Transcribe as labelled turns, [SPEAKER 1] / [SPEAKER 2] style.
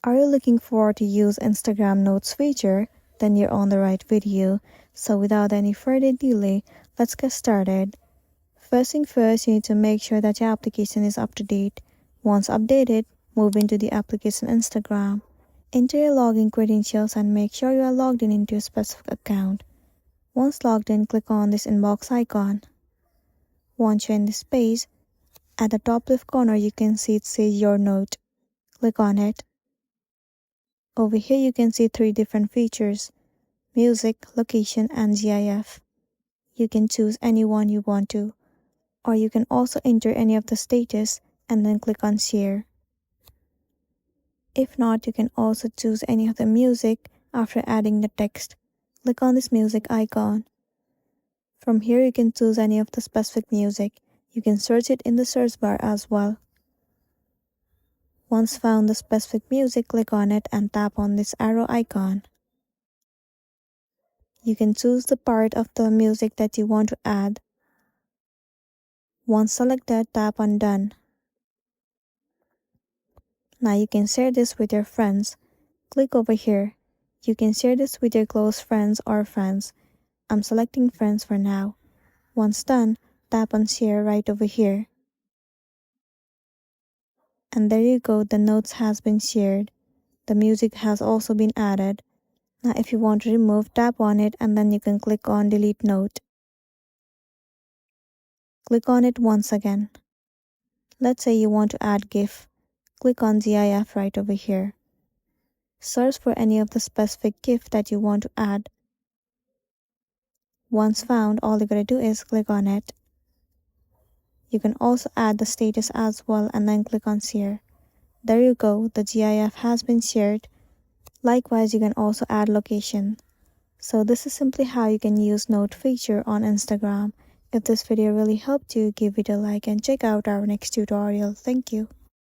[SPEAKER 1] Are you looking forward to use Instagram Notes feature? Then you're on the right video. So without any further delay, let's get started. First thing first, you need to make sure that your application is up to date. Once updated, move into the application Instagram. Enter your login credentials and make sure you are logged in into a specific account. Once logged in, click on this inbox icon. Once you're in this page, at the top left corner you can see it says your note. Click on it. Over here you can see 3 different features: music, location, and GIF. You can choose any one you want to, or you can also enter any of the status and then click on share. If not, you can also choose any of the music after adding the text. Click on this music icon. From here you can choose any of the specific music. You can search it in the search bar as well. Once found the specific music, click on it and tap on this arrow icon. You can choose the part of the music that you want to add. Once selected, tap on done. Now you can share this with your friends. Click over here. You can share this with your close friends or friends. I'm selecting friends for now. Once done, tap on share right over here. And there you go, the notes has been shared. The music has also been added. Now if you want to remove, tap on it and then you can click on delete note. Click on it once again. Let's say you want to add GIF. Click on GIF right over here. Search for any of the specific GIF that you want to add. Once found, all you gotta do is click on it. You can also add the status as well and then click on share. There you go, the GIF has been shared. Likewise, you can also add location. So this is simply how you can use note feature on Instagram. If this video really helped you, give it a like and check out our next tutorial. Thank you.